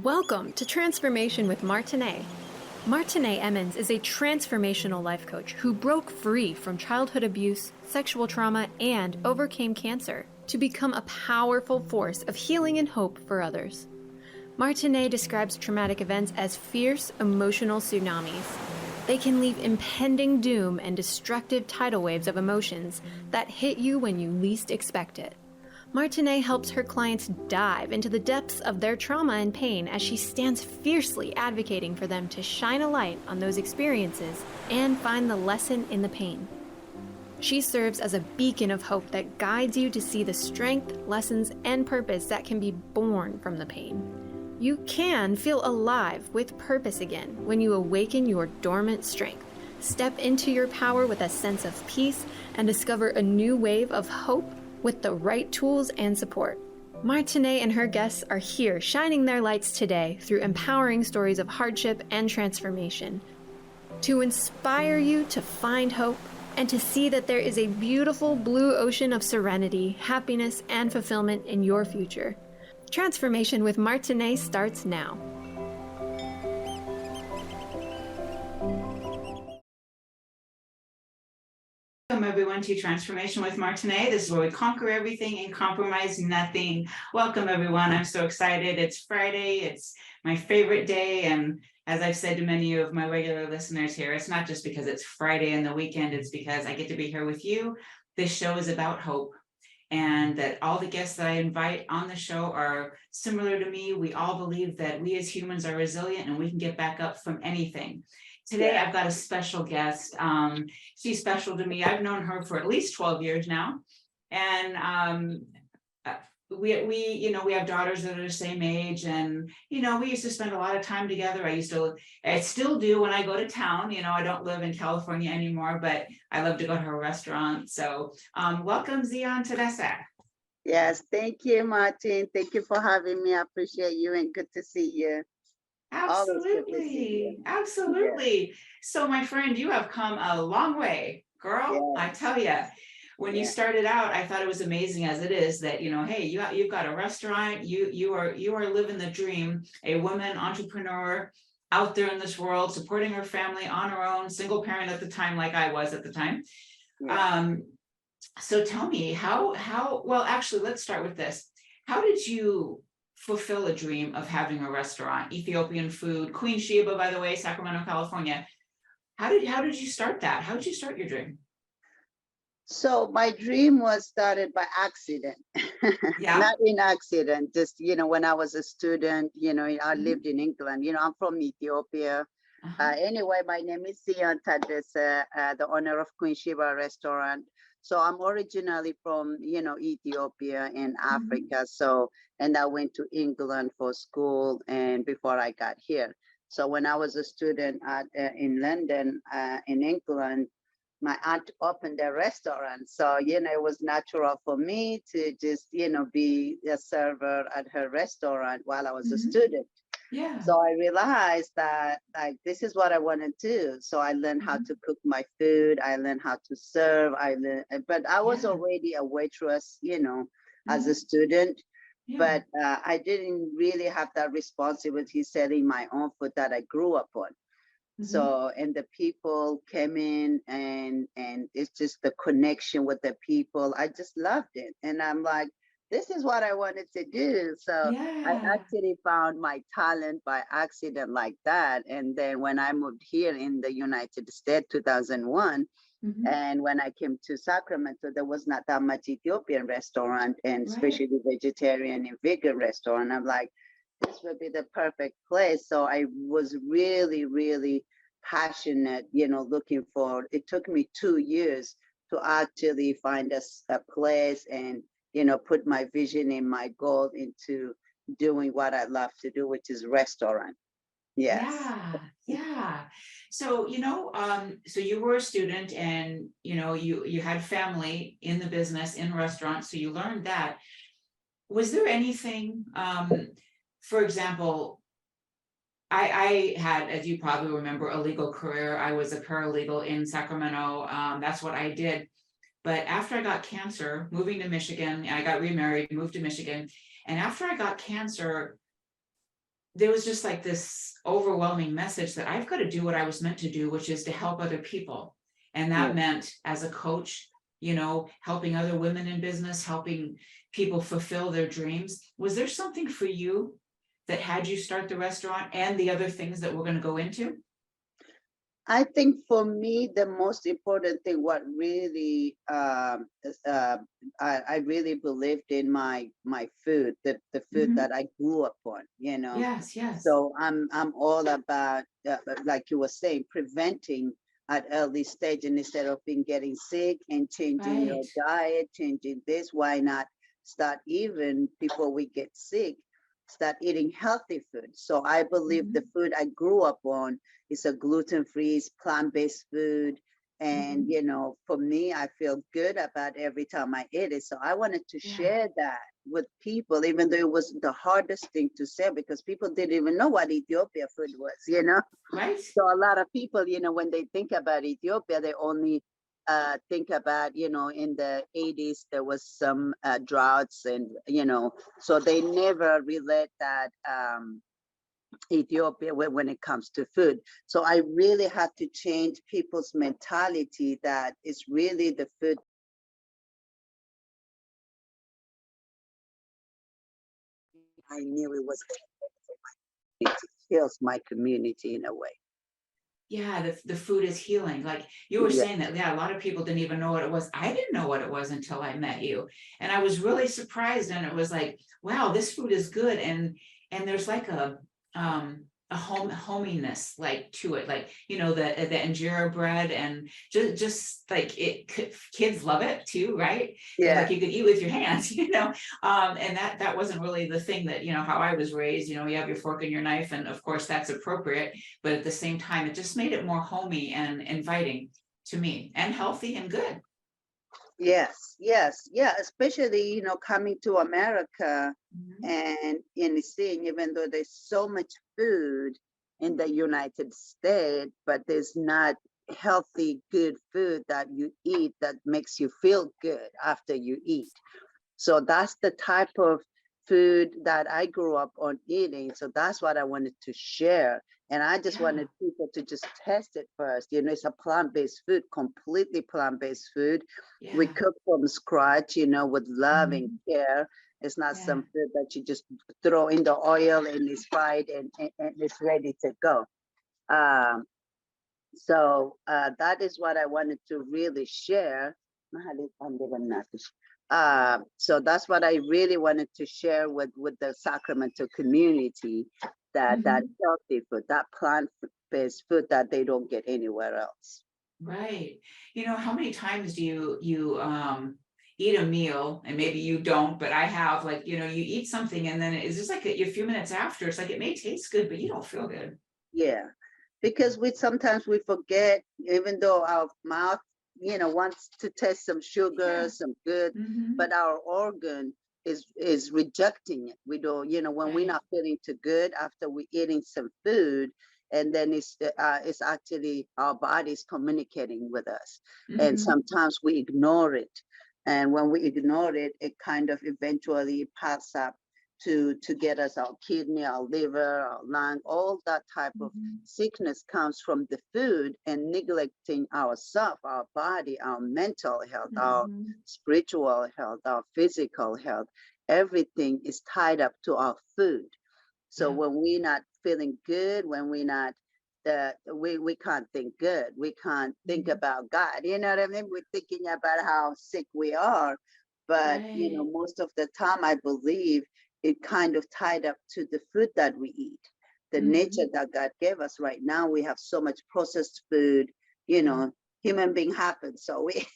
Welcome to Transformation with Martiné. Martiné Emmons is a transformational life coach who broke free from childhood abuse, sexual trauma, and overcame cancer to become a powerful force of healing and hope for others. Martiné describes traumatic events as fierce emotional tsunamis. They can leave impending doom and destructive tidal waves of emotions that hit you when you least expect it. Martiné helps her clients dive into the depths of their trauma and pain as she stands fiercely advocating for them to shine a light on those experiences and find the lesson in the pain. She serves as a beacon of hope that guides you to see the strength, lessons, and purpose that can be born from the pain. You can feel alive with purpose again when you awaken your dormant strength, step into your power with a sense of peace, and discover a new wave of hope with the right tools and support. Martiné and her guests are here shining their lights today through empowering stories of hardship and transformation to inspire you to find hope and to see that there is a beautiful blue ocean of serenity, happiness, and fulfillment in your future. Transformation with Martiné starts now. Welcome everyone to Transformation with Martiné. This is where we conquer everything and compromise nothing. Welcome everyone. I'm so excited. It's Friday. It's my favorite day. And as I've said to many of my regular listeners here, it's not just because it's Friday and the weekend. It's because I get to be here with you. This show is about hope. And that all the guests that I invite on the show are similar to me. We all believe that we as humans are resilient and we can get back up from anything. Today, I've got a special guest. She's special to me. I've known her for at least 12 years now. And we have daughters that are the same age. And, we used to spend a lot of time together. I still do when I go to town. I don't live in California anymore, but I love to go to her restaurant. So welcome, Zion Tedessa. Yes, thank you, Martine. Thank you for having me. I appreciate you and good to see you. Absolutely. Yeah. So my friend, you have come a long way, girl. I tell you, when you started out, I thought it was amazing as it is that, hey, you've got a restaurant, you are living the dream, a woman entrepreneur out there in this world, supporting her family on her own, single parent at the time, like I was at the time. So tell me well, actually, let's start with this. How did you fulfill a dream of having a restaurant, Ethiopian food, Queen Sheba, by the way, Sacramento, California? How did you start that? How did you start your dream? So my dream was started by accident. Not in accident, just, when I was a student, I lived in England, I'm from Ethiopia. Anyway, my name is Zion Tedessa, the owner of Queen Sheba restaurant. So I'm originally from, Ethiopia in Africa. So, and I went to England for school and before I got here. So when I was a student in London, in England, my aunt opened a restaurant. So, it was natural for me to just, be a server at her restaurant while I was a student. Yeah. So I realized that this is what I want to do. So I learned how to cook my food. I learned how to serve. But I was already a waitress, as a student. But I didn't really have that responsibility selling my own food that I grew up on. So, and the people came in and it's just the connection with the people. I just loved it. And I'm like, this is what I wanted to do. So I actually found my talent by accident like that. And then when I moved here in the United States, 2001, and when I came to Sacramento, there was not that much Ethiopian restaurant and especially vegetarian and vegan restaurant. I'm like, this would be the perfect place. So I was really, really passionate, looking for, it took me 2 years to actually find a place and, put my vision and my goal into doing what I love to do, which is restaurant. Yes. Yeah. So, so you were a student and, you had family in the business, in restaurants. So you learned that. Was there anything, for example, I had, as you probably remember, a legal career. I was a paralegal in Sacramento. That's what I did. But after I got cancer, moving to Michigan, I got remarried, moved to Michigan. And after I got cancer, there was just like this overwhelming message that I've got to do what I was meant to do, which is to help other people. And Yeah. that meant as a coach, you know, helping other women in business, helping people fulfill their dreams. Was there something for you that had you start the restaurant and the other things that we're going to go into? I think for me, the most important thing, what really, I really believed in my food, the food Mhm. that I grew up on, you know. Yes, yes. So I'm all about, like you were saying, preventing at early stage, and instead of being getting sick and changing Right. your diet, changing this, why not start even before we get sick, start eating healthy food. So I believe the Mhm. food I grew up on is a gluten-free, plant-based food. And, Mhm. you know, for me, I feel good about every time I eat it. So I wanted to Yeah. share that with people, even though it was the hardest thing to say because people didn't even know what Ethiopia food was, you know? Right. So a lot of people, you know, when they think about Ethiopia, they only think about, you know, in the 80s, there was some droughts and, you know, so they never relate that Ethiopia when it comes to food. So I really had to change people's mentality that it's really the food. I knew it was it heals my community in a way. Yeah, the food is healing. Like you were Yeah. saying that, yeah, a lot of people didn't even know what it was. I didn't know what it was until I met you. And I was really surprised. And it was like, wow, this food is good. And there's like a hominess like to it, like you know the injera bread and just like kids love it too, right? And Yeah. like you could eat with your hands, you know. And that wasn't really the thing that, you know, how I was raised. You know, you have your fork and your knife, and of course that's appropriate, but at the same time, it just made it more homey and inviting to me and healthy and good. Yes, yes, yeah, especially, you know, coming to America Mhm. and in seeing, even though there's so much food in the United States, but there's not healthy, good food that you eat that makes you feel good after you eat. So that's the type of food that I grew up on eating. So that's what I wanted to share. And I just Yeah, wanted people to just test it first. You know, it's a plant-based food, completely plant-based food. We yeah. cook from scratch, you know, with love and Mhm. care. It's not Yeah. some food that you just throw in the oil and it's fried and it's ready to go. Um, so that is what I wanted to really share. So that's what I really wanted to share with the Sacramento community, that Mhm. healthy food, that plant-based food that they don't get anywhere else. Right. You know, how many times do you eat a meal, and maybe you don't, but I have, like, you know, you eat something and then it's just like a few minutes after, it's like it may taste good, but you don't feel good. Yeah, because we sometimes we forget, even though our mouth, you know, wants to taste some sugar, Yeah. some good, Hmm. but our organ is rejecting it. We don't, you know, when we're Right. not feeling too good after we're eating some food, and then it's actually our body's communicating with us, and Hmm. sometimes we ignore it, and when we ignore it, it kind of eventually pass up to get us our kidney, our liver, our lung, all that type of Hmm. sickness comes from the food and neglecting ourself, our body, our mental health, our Hmm. spiritual health, our physical health. Everything is tied up to our food. So Yeah. when we're not feeling good, when we're not we can't think good. We can't think Mhm. about God. You know what I mean? We're thinking about how sick we are. But you know, Right. most of the time I believe it kind of tied up to the food that we eat, the nature Hmm. that God gave us. Right now we have so much processed food, you Yeah. know, human being happens. So we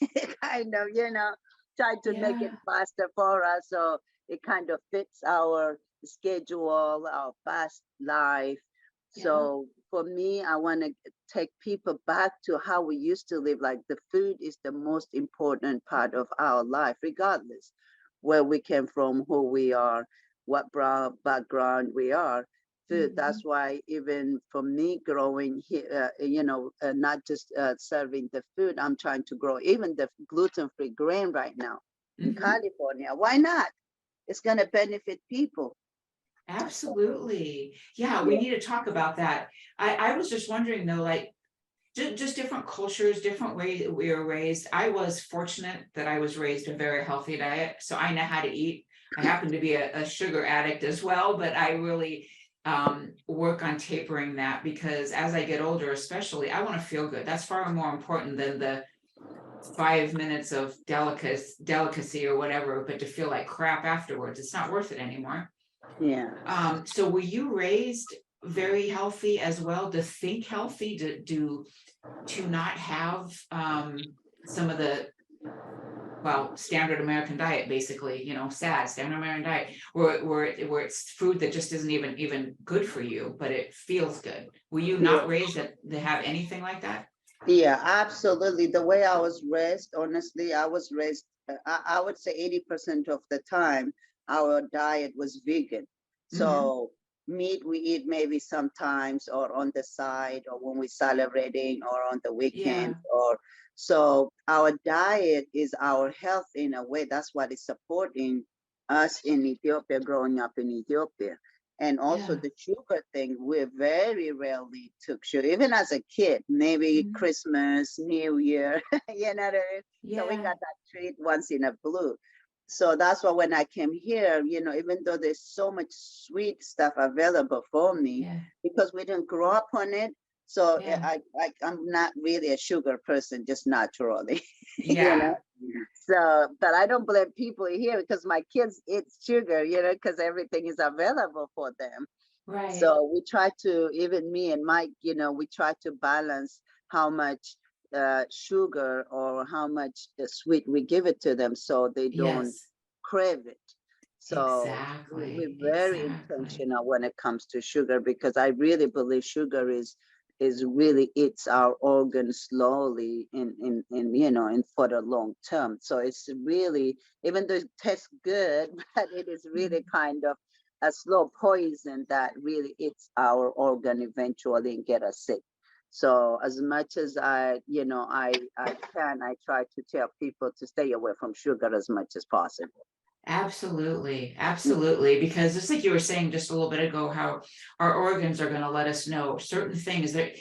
kind of, you know, try to make it Yeah. faster for us. So it kind of fits our schedule, our fast life. Yeah. So for me, I want to take people back to how we used to live. Like the food is the most important part of our life, regardless where we came from, who we are, what background we are. food. Mhm. That's why even for me growing here, not just serving the food, I'm trying to grow even the gluten-free grain right now in Mhm. California. Why not? It's going to benefit people. Absolutely. Yeah, we Yeah, need to talk about that. I was just wondering though, like, just different cultures, different ways that we were raised. I was fortunate that I was raised a very healthy diet, so I know how to eat. I happen to be a sugar addict as well, but I really work on tapering that because as I get older, especially, I want to feel good. That's far more important than the 5 minutes of delicacy or whatever, but to feel like crap afterwards, it's not worth it anymore. yeah. So were you raised very healthy as well, to think healthy, to not have some of the, well, standard American diet, basically, SAD, standard American diet, where it's food that just isn't even good for you, but it feels good. Were you Yeah. not raised to have anything like that? Yeah, absolutely. The way I was raised, honestly, I was raised, I would say 80% of the time, our diet was vegan. Mm-hmm. So meat we eat maybe sometimes or on the side or when we're celebrating or on the Yeah. weekends or so our diet is our health in a way. That's what is supporting us in Ethiopia, growing up in Ethiopia. And also Yeah. the sugar thing, we very rarely took sugar, even as a kid, maybe Mhm. Christmas, New Year, you know what I mean? So we Yeah. got that treat once in a blue. So that's why when I came here, even though there's so much sweet stuff available for me, Yeah. because we didn't grow up on it. So Yeah. I'm not really a sugar person, just naturally, you know. Yeah. So, but I don't blame people here because my kids eat sugar, because everything is available for them. Right. So we try to, even me and Mike, we try to balance how much sugar or how much sweet we give it to them so they don't Yes. crave it. So Exactly. we're very Exactly. intentional when it comes to sugar because I really believe sugar is really eats our organs slowly in for the long term. So it's really, even though it tastes good, but it is really Mhm. kind of a slow poison that really eats our organ eventually and get us sick. So as much as I can, I try to tell people to stay away from sugar as much as possible. Absolutely, absolutely. Because just like you were saying just a little bit ago, how our organs are going to let us know certain things that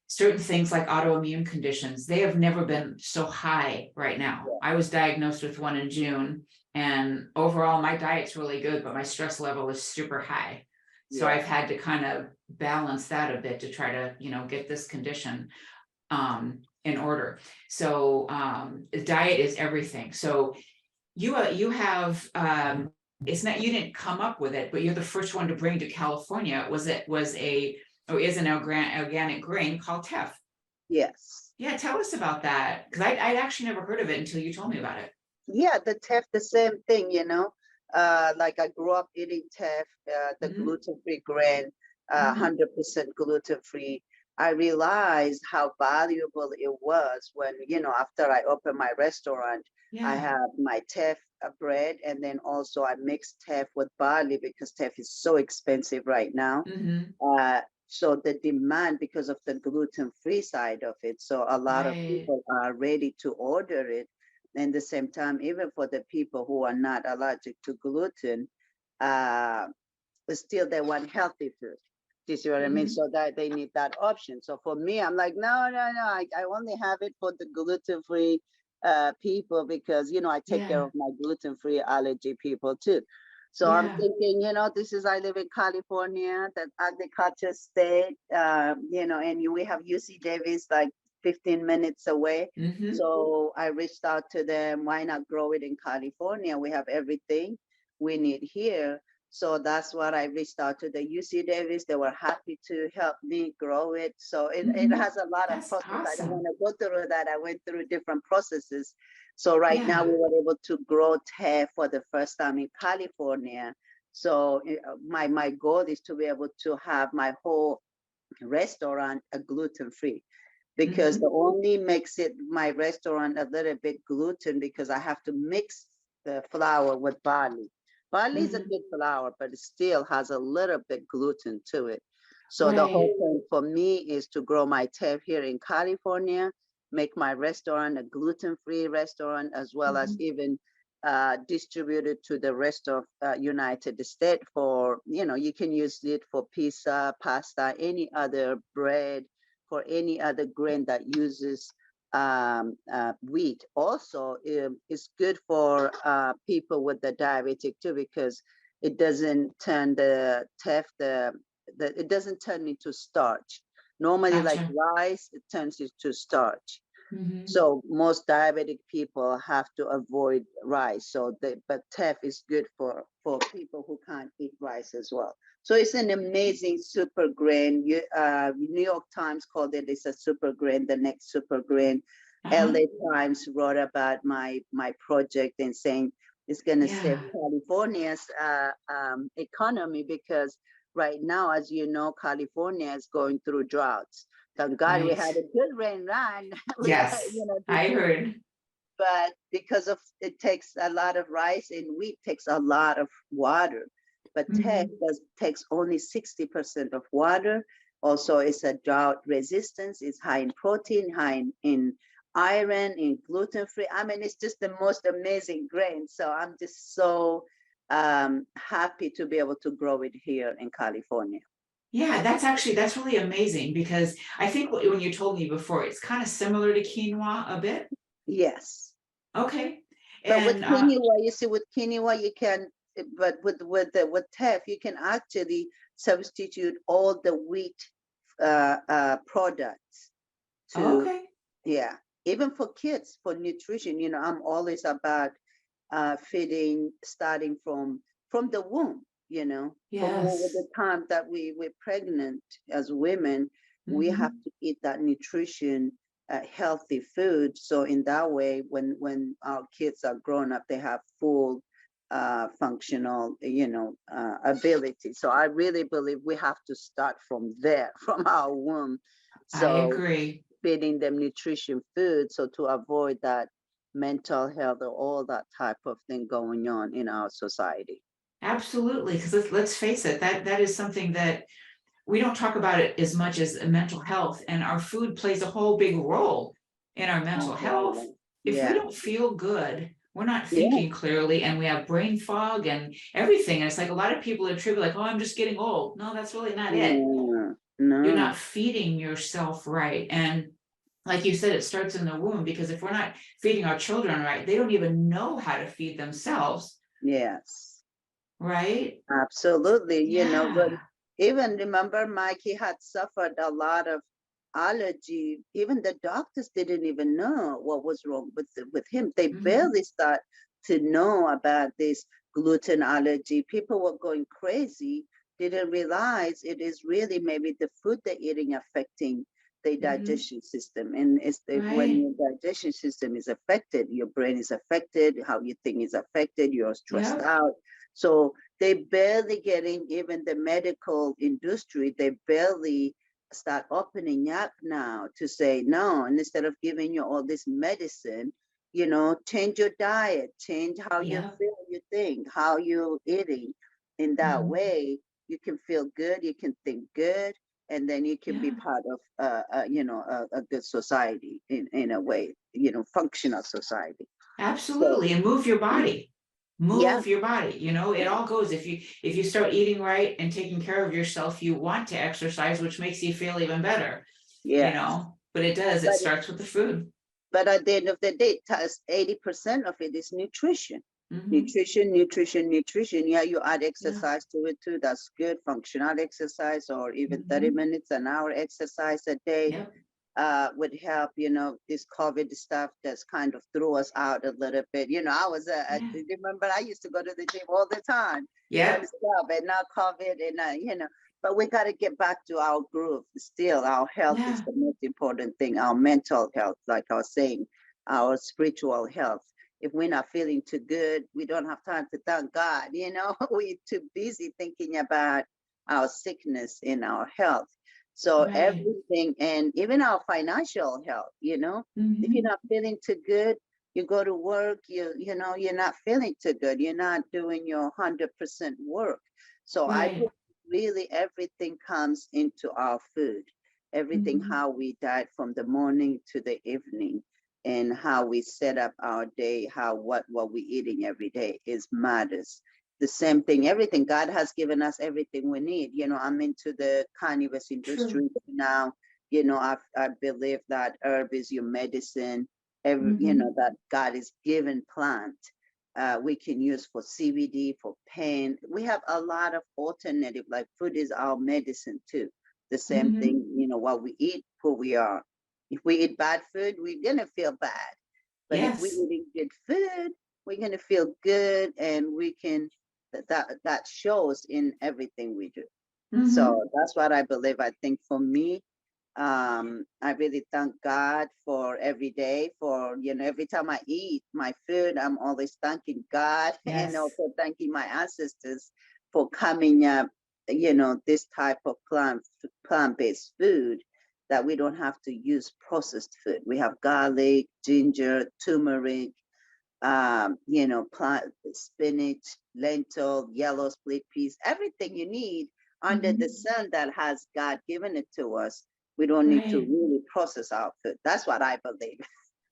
certain things like autoimmune conditions, they have never been so high right now. Yeah, I was diagnosed with one in June, and overall my diet's really good, but my stress level is super high. So yeah, I've had to kind of balance that a bit to try to, get this condition in order. So diet is everything. So you have it's not, you didn't come up with it, but you're the first one to bring to California. Was a or is an organic grain called teff. yes. Yeah, tell us about that because I'd actually never heard of it until you told me about it. Yeah, the teff, the same thing, like I grew up eating teff, the Hmm. gluten-free grain, Hmm. 100% gluten-free. I realized how valuable it was when, after I opened my restaurant, I Yeah. have my teff bread, and then also I mix teff with barley because teff is so expensive right now. Hmm. So the demand because of the gluten-free side of it. So a lot of Right. people are ready to order it. And the same time, even for the people who are not allergic to gluten, uh, but still they want healthy food. Do you see what I mean? Hmm. So that they need that option. So for me, I'm like, no, no, no. I only have it for the gluten-free people because I take care Yeah. of my gluten-free allergy people too. So I'm Yeah. thinking, I live in California, that agriculture state, and we have UC Davis like 15 minutes away. Hmm. So I reached out to them. Why not grow it in California? We have everything we need here. So that's what I reached out to the UC Davis. They were happy to help me grow it. So it Hmm. has a lot of That's process. I don't want awesome. to go through that. I went through different processes. So right now Yeah. we were able to grow teff for the first time in California. So my goal is to be able to have my whole restaurant gluten free because the Hmm. only makes it my restaurant a little bit gluten because I have to mix the flour with barley. Barley is a Mhm. good flour, but it still has a little bit gluten to it. So the Right. whole point for me is to grow my teff here in California, make my restaurant a gluten-free restaurant, as well as Mhm. even distribute it to the rest of United States for, you can use it for pizza, pasta, any other bread, for any other grain that uses wheat. Also, it's good for people with the diabetic too, because it doesn't turn the teff, it doesn't turn into starch. Normally, like Gotcha. rice, it turns into starch. Mhm. So most diabetic people have to avoid rice. But teff is good for people who can't eat rice as well. So it's an amazing super grain. New York Times called it, it's a super grain, the next super grain. Uh-huh. LA Times wrote about my project and saying it's going to save Yeah. California's economy, because right now, as you know, California is going through droughts. Thank God we Right. had a good rain run. Yes. This I year. heard. But because of it takes a lot of rice, and wheat takes a lot of water. But teff Mhm. takes only 60% of water. Also, it's a drought resistance. It's high in protein, high in iron, in gluten free. I mean, it's just the most amazing grain. So I'm just so happy to be able to grow it here in California. Yeah, that's really amazing because I think when you told me before, it's kind of similar to quinoa a bit. Yes. Okay. But with And quinoa, you see, with quinoa, you can, but with teff, you can actually substitute all the wheat products to, okay. yeah, even for kids, for nutrition. I'm always about feeding, starting from the womb. From Yes. the time that we're pregnant as women, we have Hmm. to eat that nutrition, healthy food. So in that way, when our kids are grown up, they have full functional, ability. So I really believe we have to start from there, from our womb. I So agree. feeding them nutrition food, so to avoid that mental health or all that type of thing going on in our society. Absolutely. Because let's face it, that is something that we don't talk about it as much as mental health, and our food plays a whole big role in our mental health. Absolutely. If we Yeah. don't feel good, we're not Yeah. thinking clearly, and we have brain fog and everything. And it's like a lot of people attribute, like, oh, I'm just getting old. No, that's really not it. No. You're No. not feeding yourself right. And like you said, it starts in the womb, because if we're not feeding our children right, they don't even know how to feed themselves, Yes. right? Absolutely. But Yeah. even remember, Mikey had suffered a lot of allergy. Even the doctors didn't even know what was wrong with him. They Hmm. barely start to know about this gluten allergy. People were going crazy, didn't realize it is really maybe the food they're eating affecting the Hmm. digestion system. And when Right. your digestion system is affected, your brain is affected, how you think is affected, you're stressed Yep. out. So they barely getting, even the medical industry, they barely start opening up now to say no. And instead of giving you all this medicine, change your diet, change how you Yep. feel, you think, how you're eating. In that Mhm. way, you can feel good, you can think good, and then you can be Yeah, part of, a good society in a way, functional society. So, absolutely. And move your body. yeah, Move your body. It all goes. If you start eating right and taking care of yourself, you want to exercise, which makes you feel even better, yes. But it does. It But starts with the food. But at the end of the day, 80% of it is nutrition. Hmm. Nutrition, nutrition, nutrition. Yeah, you add Yeah. exercise to it too. That's good. Functional exercise, or even 30 Hmm. minutes, an hour exercise a day Yep. would help. This COVID stuff that's kind of threw us out a little bit. Yeah. Remember, I used to go to the gym all the time, Yep. non-stop, and now COVID, and but we got to get back to our groove. Still, our health is Yeah. the most important thing. Our mental health, like I was saying, our spiritual health. If we're not feeling too good, we don't have time to thank God. We're too busy thinking about our sickness and our health. So Right. everything, and even our financial health, if you're Hmm. not feeling too good, you go to work, you know, you're not feeling too good. You're not doing your 100% work. So I Right. believe really everything comes into our food. Everything, Mhm. how we diet from the morning to the evening, and how we set up our day, how what we eating every day is matters. The same thing, everything. God has given us everything we need. You know, I'm into the cannabis True. industry now. You know, I believe that herb is your medicine. You know, Mhm. that God is given plant. We can use for CBD, for pain. We have a lot of alternative, like food is our medicine too. The same Mhm. thing, you know, what we eat, who we are. If we eat bad food, we're gonna feel bad. But if we're Yes. eating good food, we're gonna feel good, and we can that shows in everything we do. Mhm. So that's what I believe. I think for me, I really thank God for every day, for, you know, every time I eat my food, I'm always thanking God and Yes. also thanking my ancestors for coming up, you know, this type of plant-based food, that we don't have to use processed food. We have garlic, ginger, turmeric, you know, plant spinach, lentil, yellow split peas, everything you need under the Mhm. sun that has God given it to us. We don't need to Right. really process our food. That's what I believe.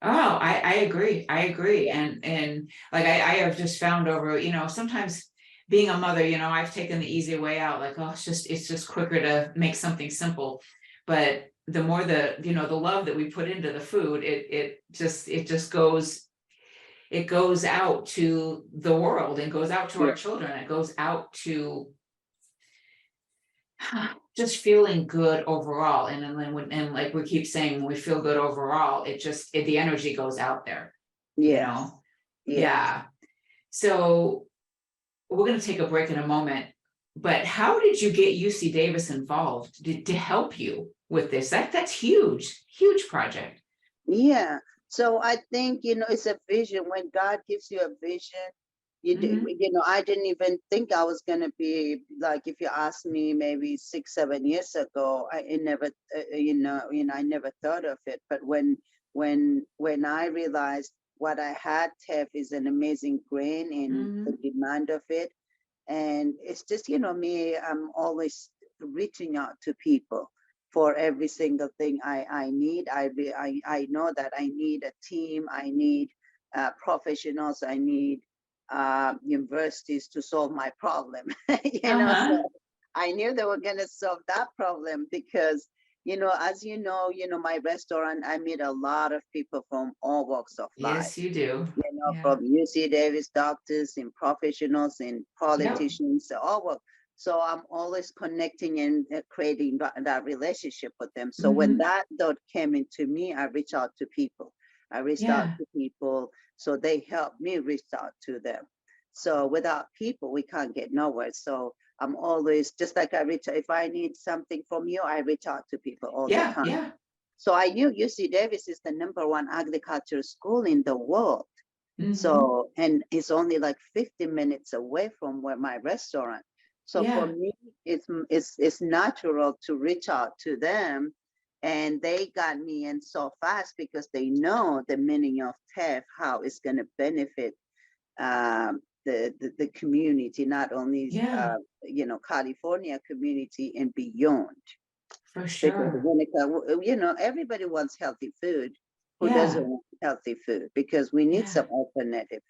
Oh, I agree. I agree. And like I have just found over, sometimes being a mother, I've taken the easy way out, like, oh, it's just quicker to make something simple. But the more the love that we put into the food, it just goes out to the world and goes out to Yeah. our children. It goes out to just feeling good overall. And like we keep saying, when we feel good overall, the energy goes out there, you Yes. know? Yes. Yeah. So we're going to take a break in a moment, but how did you get UC Davis involved to help you with this? That's huge, huge project. Yeah. So I think, you know, it's a vision. When God gives you a vision, Hmm. you know, I didn't even think I was gonna be like, if you asked me maybe 6, 7 years ago, it never, I never thought of it. But when I realized what I had, TEF is an amazing grain in the Hmm. demand of it, and it's just, you know, me, I'm always reaching out to people for every single thing I need. I know that I need a team, I need professionals, I need universities to solve my problem. You know, Uh-huh. so I knew they were going to solve that problem because, you know, as you know, my restaurant, I meet a lot of people from all walks of life, Yes, you do. you know, Yeah. from UC Davis doctors and professionals and Yep. politicians, all work. So I'm always connecting and creating that relationship with them. So when Hmm. that thought came into me, I reached out to people. I reached out Yeah. to people, so they helped me reach out to them. So without people, we can't get nowhere. So I'm always, just like I reach, if I need something from you, I reach out to people all the Yeah. time. Yeah. So I knew UC Davis is the #1 agriculture school in the world. Hmm. So, and it's only like 50 minutes away from where my restaurant. So for Yeah. me, it's natural to reach out to them, and they got me in so fast because they know the meaning of TEF, how it's going to benefit the community, not only Yeah. you know, California community and beyond. For Because sure. when it you know, everybody wants healthy food. Who doesn't Yeah. want healthy food? Because we need Yeah. some alternative.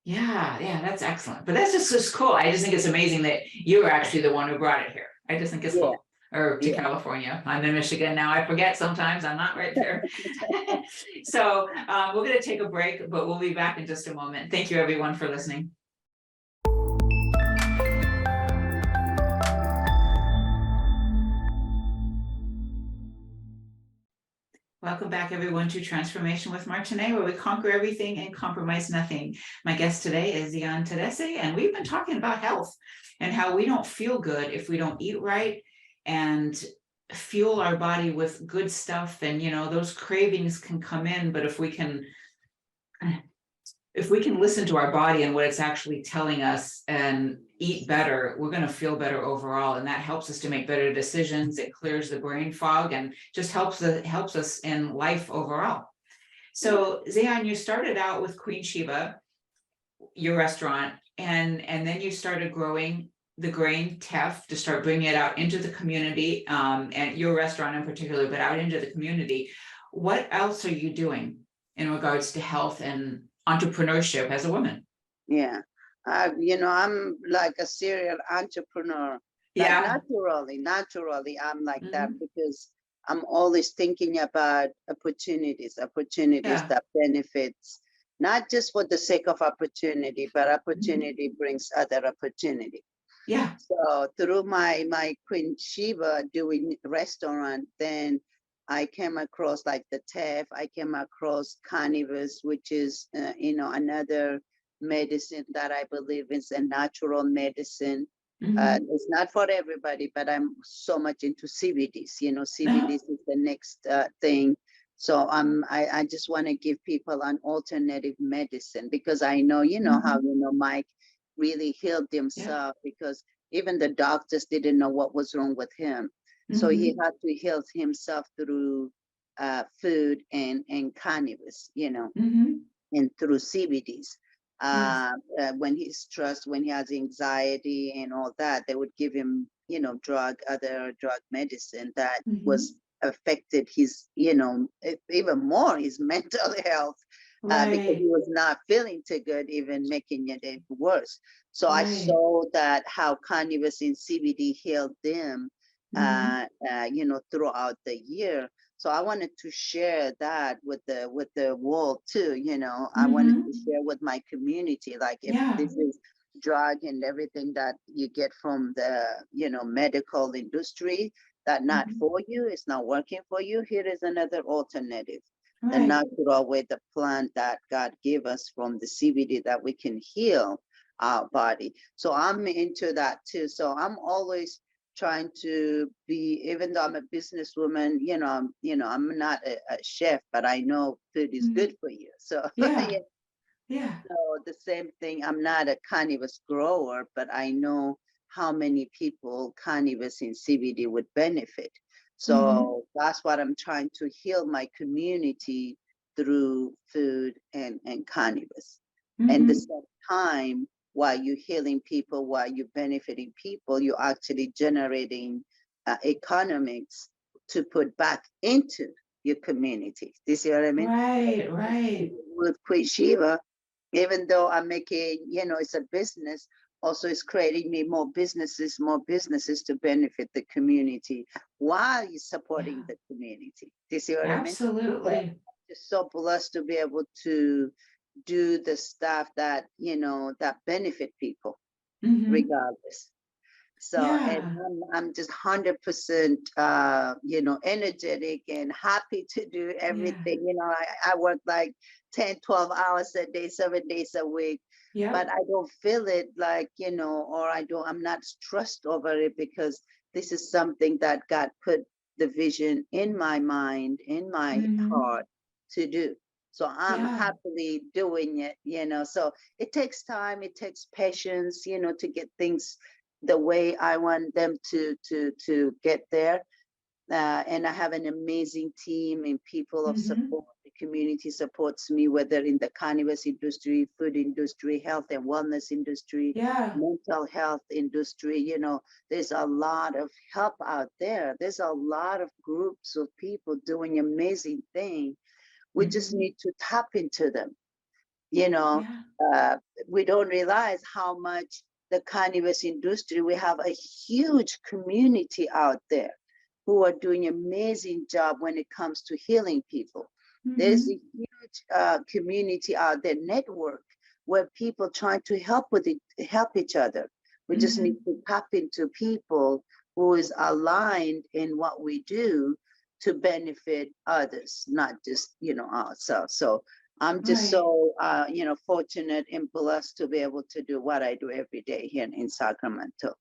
Yeah, yeah, that's excellent. But that's just cool. I just think it's amazing that you're actually the one who brought it here. I just think it's Yeah, cool. Or to yeah. California. I'm in Michigan now. I forget sometimes. I'm not right there. So we're going to take a break, but we'll be back in just a moment. Thank you, everyone, for listening. Welcome back, everyone, to Transformation with Martiné, where we conquer everything and compromise nothing. My guest today is Jan Tedesse, and we've been talking about health and how we don't feel good if we don't eat right and fuel our body with good stuff. And, those cravings can come in, but if we can listen to our body and what it's actually telling us and eat better, we're going to feel better overall. And that helps us to make better decisions. It clears the brain fog and just helps us in life overall. So Zayon, you started out with Queen Sheba, your restaurant, and then you started growing the grain teff to start bringing it out into the community, and your restaurant in particular, but out into the community. What else are you doing in regards to health and entrepreneurship as a woman? Yeah. I'm like a serial entrepreneur, like Yeah. naturally, I'm like that Mhm. because I'm always thinking about opportunities Yeah. that benefits, not just for the sake of opportunity, but Mhm. opportunity brings other opportunity. Yeah. So through my Queen Sheba doing restaurant, then I came across like the TEF. I came across cannabis, which is another medicine that I believe is a natural medicine. Mhm. It's not for everybody, but I'm so much into CBDs. Uh-huh. CBDs is the next thing. So I just want to give people an alternative medicine because I know how Mhm. Mike really healed Yeah. himself because even the doctors didn't know what was wrong with him. So he Mhm. had to heal himself through food and cannabis, Mhm. and through CBDs. Yes. When he's stressed, when he has anxiety and all that, they would give him, other drug medicine that was Mhm. affected his, even more his mental health, because he Right. was not feeling too good, even making it even worse. So I Right. saw that how cannabis and CBD healed them, Mhm. throughout the year. So I wanted to share that with the world too. I wanted to Mhm. share with my community, like if Yeah. this is drug and everything that you get from the medical industry that not Mhm. for you, it's not working for you. Here is another alternative, the Right. natural way, the plant that God gave us from the CBD that we can heal our body. So I'm into that too. So I'm always trying to be, even though I'm a businesswoman, I'm not a chef, but I know food is good Mhm. for you. So Yeah. yeah, Yeah. so the same thing, I'm not a cannabis grower, but I know how many people cannabis and CBD would benefit. Mhm. So that's what I'm trying to heal my community through food and cannabis. And the Mhm. same time, while you're healing people, while you're benefiting people, you're actually generating economics to put back into your community. Do you see what I mean? Right. Right. With Queen Shiva, even though I'm making, it's a business, also it's creating me more businesses to benefit the community while you're supporting Yeah. the community. Do you see what I mean? So I'm Absolutely. just so blessed to be able to do the stuff that benefit people Mhm. regardless. So, and Yeah. I'm just 100%, energetic and happy to do Yeah. everything. I work like 10, 12 hours a day, 7 days a week, but Yep. I don't feel it like, or I'm not stressed over it because this is something that God put the vision in my mind, in my Mhm. heart to do. So I'm Yeah. happily doing it, So it takes time, it takes patience, to get things the way I want them to get there. And I have an amazing team and people of Mhm. support. The community supports me, whether in the cannabis industry, food industry, health and wellness industry, Yeah. mental health industry. There's a lot of help out there. There's a lot of groups of people doing amazing things. We just Mhm. need to tap into them you know, Yeah. uh, we don't realize how much the cannabis industry, we have a huge community out there who are doing amazing job when it comes to healing people. There's a Mhm. huge community out there, network, where people trying to help each other. We just need Mhm. to tap into people who is aligned in what we do to benefit others, not just ourselves. So I'm just Right. so fortunate and blessed to be able to do what I do every day here in Sacramento.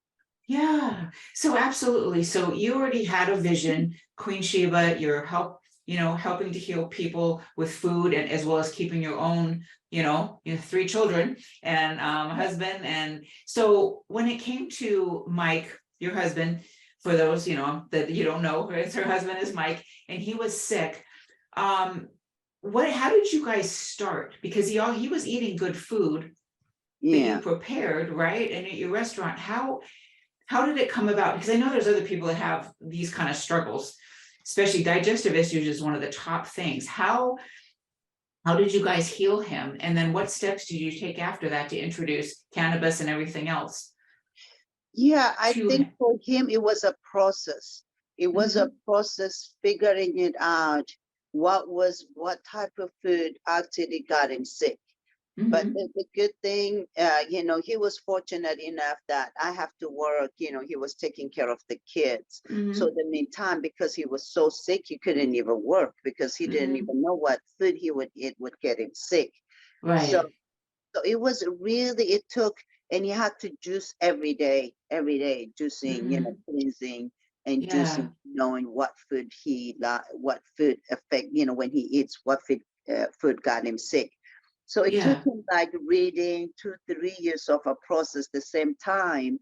Yeah. So absolutely. So you already had a vision, Queen Sheba, you're helping to heal people with food and as well as keeping your own, your three children and husband. And so when it came to Mike, your husband, for those, that you don't know, her husband is Mike, and he was sick. Um, how did you guys start? Because he was eating good food that you Yeah. prepared, right? And at your restaurant, how did it come about? Because I know there's other people that have these kind of struggles, especially digestive issues is one of the top things. How did you guys heal him? And then what steps did you take after that to introduce cannabis and everything else Yeah, I to think him? for him it was a process. It was a process figuring it out. What type of food actually got him sick. But Mhm, the good thing, he was fortunate enough that I have to work, he was taking care of the kids. So mhm, the meantime, because he was so sick, he couldn't even work because he didn't mhm. even know what food he would eat would get him sick. So Right. so it was really, it took, and you had to juice every day, juicing, Mhm. cleansing and Yeah. juicing, knowing what food what food affect, when he eats, what food got him sick. So it took Yeah. him like reading 2, 3 years of a process the same time,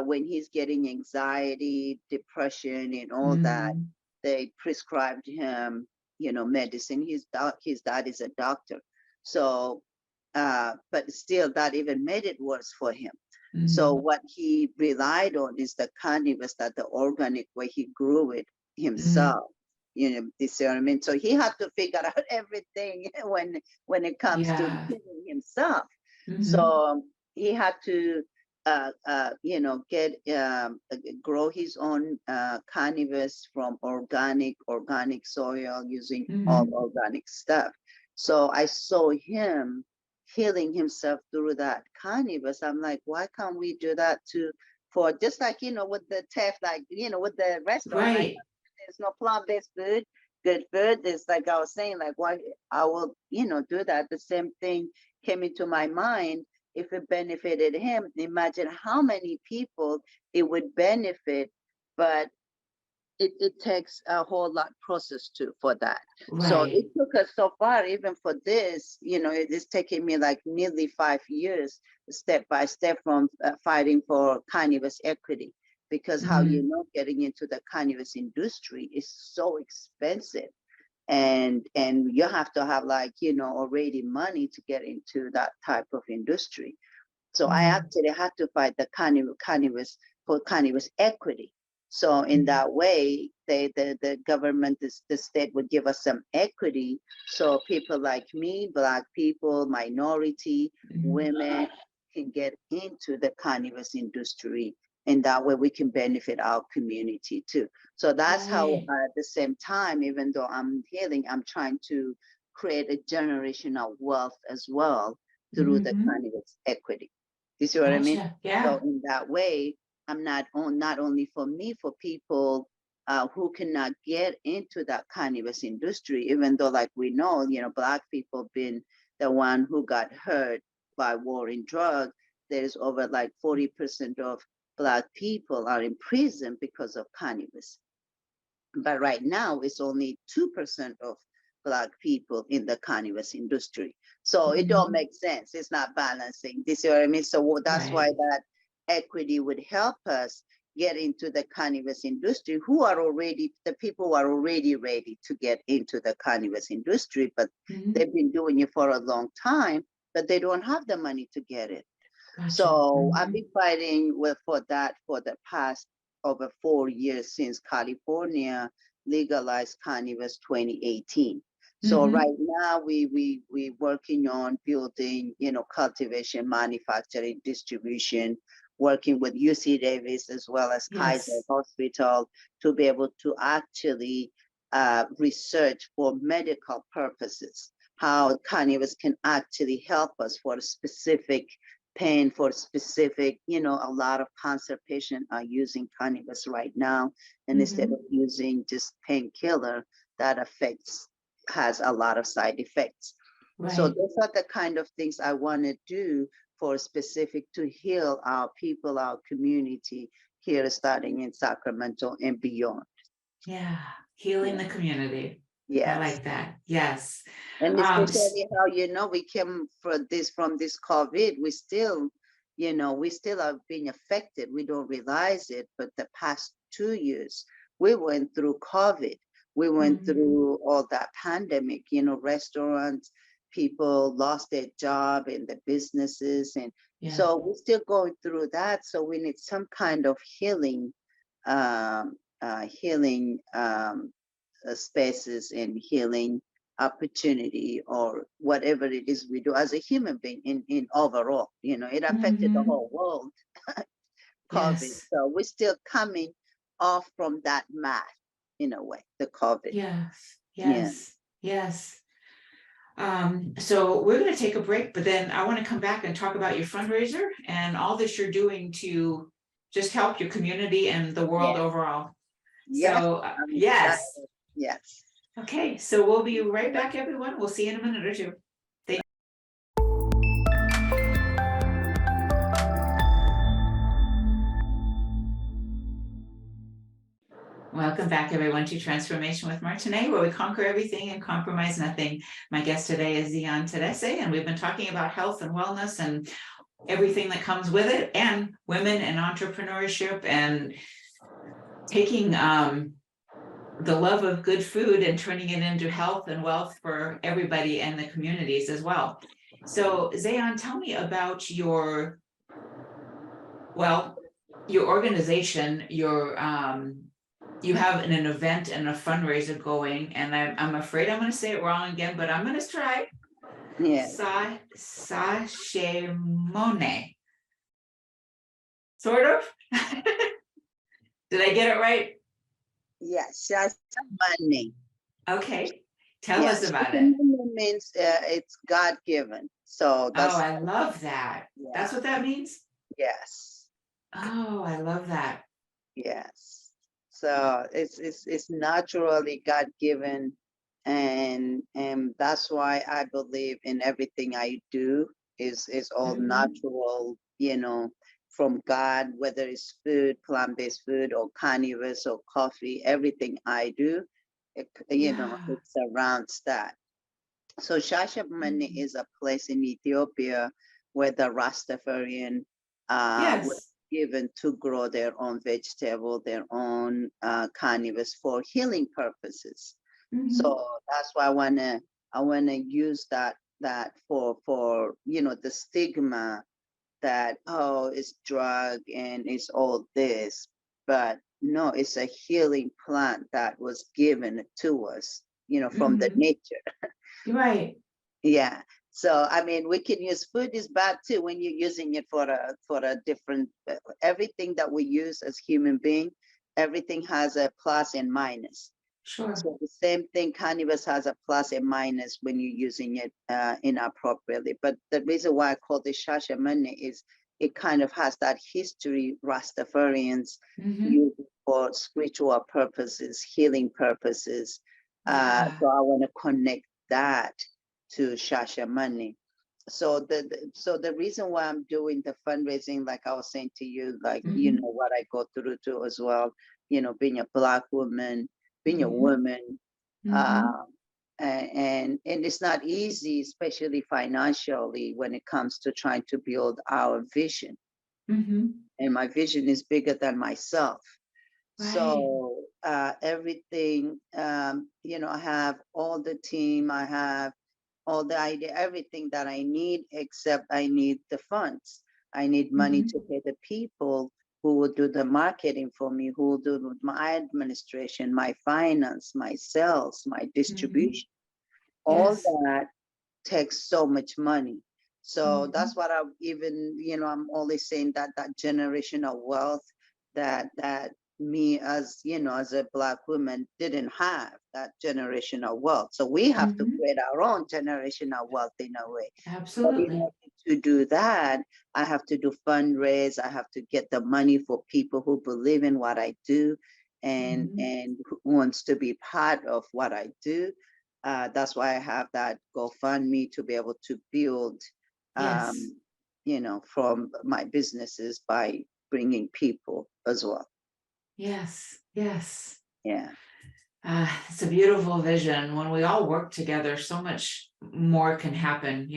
when he's getting anxiety, depression, and all that. Mhm. They prescribed him, medicine. His dad is a doctor. So but still that even made it worse for him. So Mhm. what he relied on is the cannabis, that the organic way he grew it Mhm. himself. You see what I mean? So he had to figure out everything when it comes to Yeah. healing himself. So Mhm. he had to get grow his own cannabis from organic soil using all Mhm. organic stuff. So I saw him healing himself through that cannabis. I'm like, why can't we do that too? For just like, with the TEF, like, with the restaurant, like Right. there's no plant-based food, good food. It's like I was saying, like, why I will, do that. The same thing came into my mind. If it benefited him, imagine how many people it would benefit. But it takes a whole lot process too for that. So it Right. took us so far, even for this, it is taking me like nearly 5 years, step by step, from fighting for cannabis equity. Because how Mhm. getting into the cannabis industry is so expensive, and you have to have like already money to get into that type of industry. So I Mhm. actually had to fight the cannabis for cannabis equity. So in Mhm. that way, the government, the state would give us some equity. So people like me, Black people, minority, Mhm. women can get into the cannabis industry. And that way we can benefit our community too. So that's how, Right. at the same time, even though I'm healing, I'm trying to create a generational wealth as well through the Mhm. cannabis equity. You see what I mean? Gotcha. So Yeah. in that way, I'm not only for me, for people who cannot get into that cannabis industry, even though, like we know, Black people been the one who got hurt by war in drug. There's over like 40% of Black people are in prison because of cannabis. But right now, it's only 2% of Black people in the cannabis industry. So it don't Mhm. make sense. It's not balancing. This is what I mean? So that's why Right. that equity would help us get into the cannabis industry, the people who are already ready to get into the cannabis industry, but Mhm. they've been doing it for a long time, but they don't have the money to get it. Gotcha. So I've Mhm. been fighting for that for the past over 4 years, since California legalized cannabis 2018. So Mhm. right now we working on building, cultivation, manufacturing, distribution, working with UC Davis as well as Kaiser Yes. Hospital to be able to actually research for medical purposes how cannabis can actually help us for specific pain, for specific, a lot of cancer patients are using cannabis right now. And instead of Mhm. using just painkiller, that has a lot of side effects. So Right. those are the kind of things I want to do for specific to heal our people, our community here, starting in Sacramento and beyond. Yeah. Healing the Yeah. community. I Yes. like that. Yes. And Um, s- especially how, we came from this COVID, we still are being affected. We don't realize it, but the past 2 years, we went through COVID. We went Mhm. through all that pandemic, restaurants, people lost their job in the businesses. And Yeah. so we're still going through that. So we need some kind of healing spaces and healing opportunity or whatever it is we do as a human being in overall, it affected the Mhm. whole world, COVID. Yes. So we're still coming off from that math in a way, the COVID. Yes. Yeah. Yes. Yes. So we're going to take a break, but then I want to come back and talk about your fundraiser and all that you're doing to just help your community and the world Yeah. overall. Yes. So, I'm yes. excited. Yes. Okay, so we'll be right back, everyone. We'll see you in a minute or two. Welcome back, everyone, to Transformation with Martiné, where we conquer everything and compromise nothing. My guest today is Zion Terese, and we've been talking about health and wellness and everything that comes with it, and women and entrepreneurship, and taking the love of good food and turning it into health and wealth for everybody and the communities as well. So, Zion, tell me about your organization, you have an event and a fundraiser going, and I'm afraid I'm going to say it wrong again, but I'm going to try. Yes. Sashemone. Sort of. Did I get it right? Yes. Shasha money. Okay. Tell us Yes. about Shasha it. money means it's God given. So Oh, that's I love that. yeah. That's what that means? Yes. Oh, I love that. Yes. So it's naturally God given, and that's why I believe in everything I do is all Mhm. natural, from God, whether it's food, plant-based food, or carnivorous or coffee, everything I do, Yeah. it surrounds that. So Shashamane Mhm. is a place in Ethiopia where the Rastafarian were Yes. given to grow their own vegetable, their own carnivores for healing purposes. So Mhm. that's why I wanna use that for the stigma that, oh, it's drug and it's all this, but no, it's a healing plant that was given to us, from the Mhm. nature. You're right. Yeah. So I mean, we can use food is bad too when you're using it for a different everything that we use as human being, everything has a plus and minus. Sure. So the same thing, cannabis has a plus and minus when you're using it inappropriately. But the reason why I call this shashamane is it kind of has that history Rastafarians Mhm. use it for spiritual purposes, healing purposes. Yeah. So I want to connect that to shashamane. So the reason why I'm doing the fundraising, like I was saying to you, like Mhm. what I go through too as well, being a Black woman, being a Mhm. woman, Mhm. um, and it's not easy, especially financially, when it comes to trying to build our vision. Mhm. And my vision is bigger than myself. Right. So everything, I have all the team, I have all the idea, everything that I need, except I need the funds. I need money to Mhm. pay the people who will do the marketing for me, who will do my administration, my finance, my sales, my Mhm. distribution. All Yes. that takes so much money. So that's Mhm. what I even, I'm always saying that generational wealth that me as as a Black woman didn't have that generational wealth. So we have to Mhm. create our own generational wealth in a way. But in Absolutely. order to do that, I have to do fundraise. I have to get the money for people who believe in what I do Mhm. and who wants to be part of what I do. That's why I have that GoFundMe to be able to build, Yes. um, from my businesses by bringing people as well. Yes. Yes. Yeah. It's a beautiful vision. When we all work together, so much more can happen,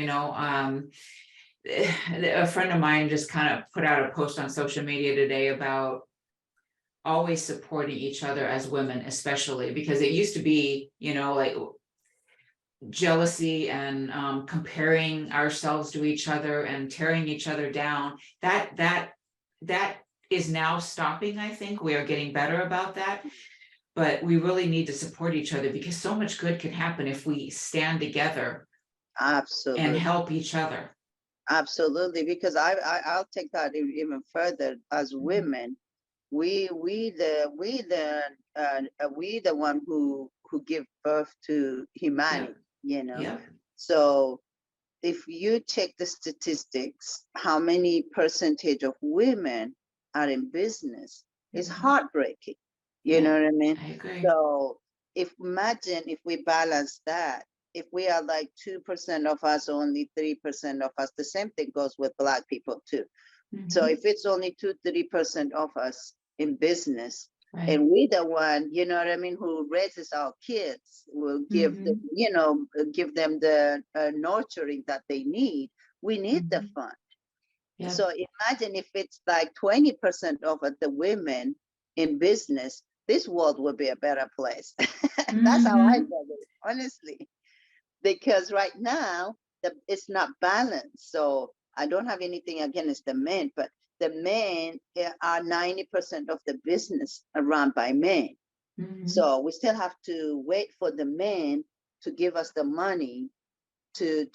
a friend of mine just kind of put out a post on social media today about always supporting each other as women, especially because it used to be, like jealousy and comparing ourselves to each other and tearing each other down. That is now stopping. I think we are getting better about that, but we really need to support each other because so much good can happen if we stand together and Absolutely. help each other. Absolutely, because I'll take that even further. As women, we the one who give birth to humanity, Yeah. So if you check the statistics, how many percentage of women are in business, it's heartbreaking. You know what I mean? I agree. So imagine if we balance that, if we are like 2% of us, only 3% of us, the same thing goes with Black people too. So if it's only 2-3% of us in business, Right. and we the one, you know what I mean, who raises our kids, will give them, give them the nurturing that they need. We need the fund. Yeah. So imagine if it's like 20% of the women in business, this world would be a better place. That's how I feel it, honestly. Because right now, it's not balanced. So I don't have anything against the men, but the men are 90% of the business are run by men. So we still have to wait for the men to give us the money to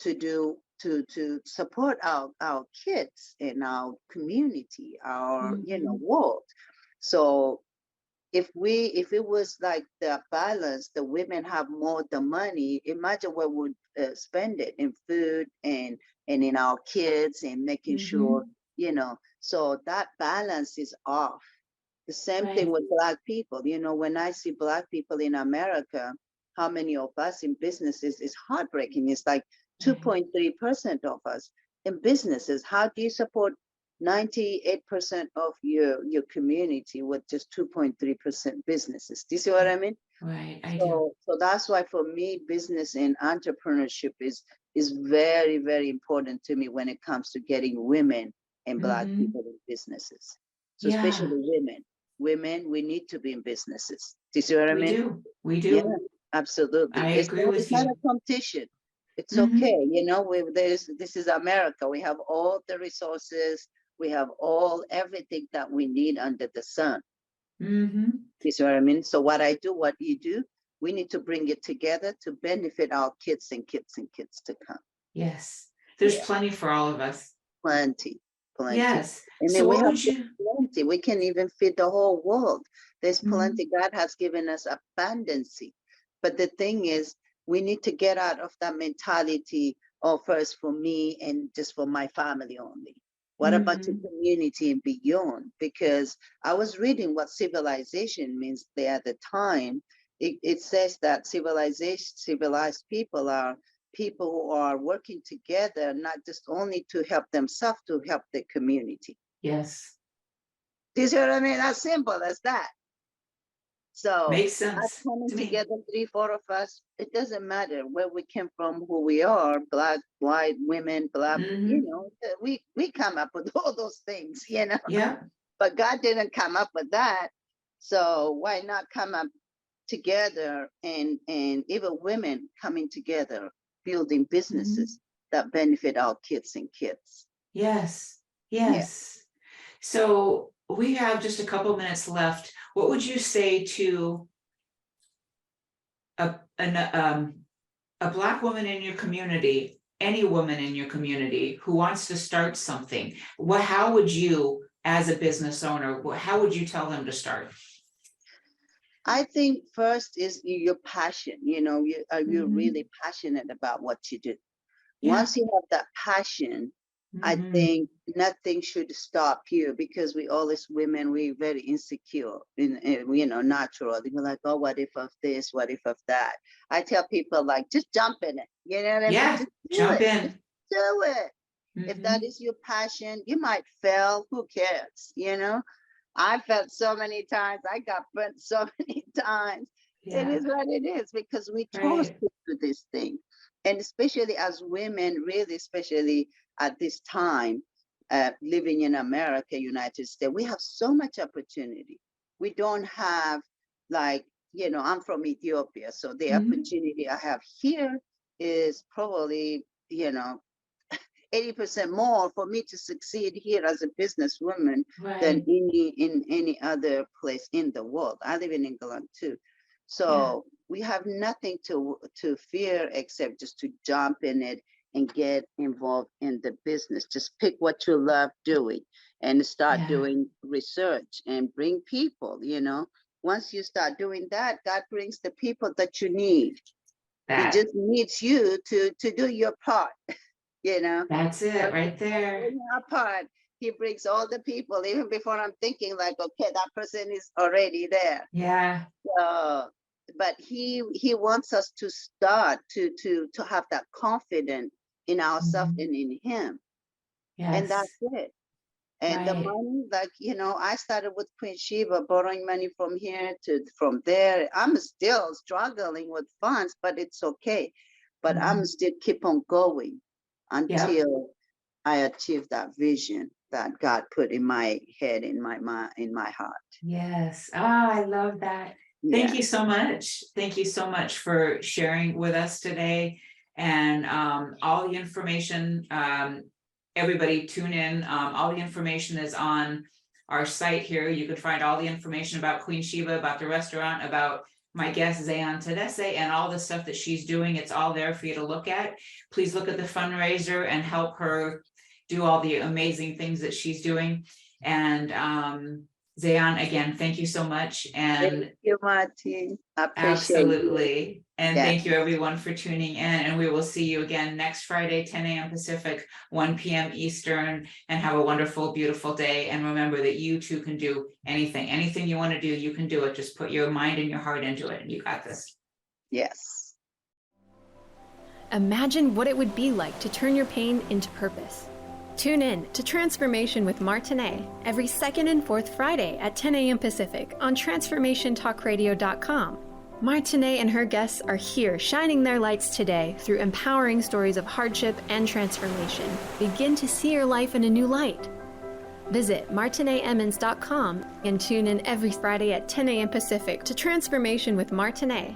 support our kids in our community, our world. So if it was like the balance, the women have more the money, imagine what would spend it in food and in our kids and making sure, so that balance is off. The same thing with Black people. When I see Black people in America, how many of us in businesses is heartbreaking. It's like 2.3% of us in businesses. How do you support 98% of your community with just 2.3% businesses? Do you see what I mean? Right, I do. So that's why for me, business and entrepreneurship is very, very important to me when it comes to getting women and Black people in businesses. So especially women, we need to be in businesses. Do you see what I mean? We do. Yeah, absolutely. I agree with It's not you. a competition. It's okay. This is America. We have all the resources. We have everything that we need under the sun. You see what I mean? So what you do, we need to bring it together to benefit our kids and kids and kids to come. Yes. There's plenty for all of us. Plenty. Yes. I mean, So we what have would you? plenty. We can even feed the whole world. There's plenty. God has given us abundance. But the thing is, we need to get out of that mentality, first for me and just for my family only. What about the community and beyond? Because I was reading what civilization means there at the time. It says that civilized people are people who are working together, not just only to help themselves, to help the community. Yes. Do you see what I mean? As simple as that. So makes us sense coming to me. together, 3-4 of us, it doesn't matter where we came from, who we are, Black, white, women, Black, we come up with all those things, Yeah. But God didn't come up with that. So why not come up together and even women coming together, building businesses that benefit our kids and kids. Yes. So we have just a couple minutes left. What would you say to a Black woman in your community, any woman in your community who wants to start something? How would you, as a business owner, how would you tell them to start? I think first is your passion. Are you really passionate about what you do? Once you have that passion, I think nothing should stop you, because we always women, we're very insecure naturally. We're like, oh, what if of this? What if of that? I tell people, like, just jump in it. You know what I mean? Just jump in. Just do it. If that is your passion, you might fail. Who cares? I felt so many times. I got burnt so many times. It is what it is, because we chose to do this thing. And especially as women, really, especially at this time, living in America, United States, we have so much opportunity. we don't have like, I'm from Ethiopia, so the Mhm. opportunity I have here is probably, 80% more for me to succeed here as a businesswoman than Right. in any other place in the world. I live in England too. Yeah. So we have nothing to fear except just to jump in it and get involved in the business. Just pick what you love doing and start Yeah. doing research and bring people, Once you start doing that, God brings the people that you need. He That just needs you to do your part, you know. that's it Once you right start there. doing your part, he brings all the people, even before I'm thinking like, okay, that person is already there. Yeah. So, but he wants us to start to have that confidence in ourselves Mhm. and in him. And Yes. that's it. And the Right. money, like, I started with Queen Sheba, borrowing money from here to from there. I'm still struggling with funds, but it's okay. But I'm Mhm. still keep on going Yep. until I achieve that vision that God put in my head, in my mind, in my heart. Yes. Oh, I love that. Thank Yeah. you so much. Thank you so much for sharing with us today and all the information. Everybody tune in. All the information is on our site here. You can find all the information about Queen Sheba, about the restaurant, about my guest Zayan Tedesse, and all the stuff that she's doing. It's all there for you to look at. Please look at the fundraiser and help her do all the amazing things that she's doing. And Zayan, again, thank you so much. Thank And you, Martine. I appreciate you. absolutely. And Yeah. thank you everyone for tuning in. And we will see you again next Friday, 10 a.m. Pacific, 1 p.m. Eastern. And have a wonderful, beautiful day. And remember that you too can do anything. Anything you want to do, you can do it. Just put your mind and your heart into it, and you got this. Yes. Imagine what it would be like to turn your pain into purpose. Tune in to Transformation with Martiné every second and fourth Friday at 10 a.m. Pacific on transformationtalkradio.com. Martiné and her guests are here shining their lights today through empowering stories of hardship and transformation. Begin to see your life in a new light. Visit martineemmons.com and tune in every Friday at 10 a.m. Pacific to Transformation with Martiné.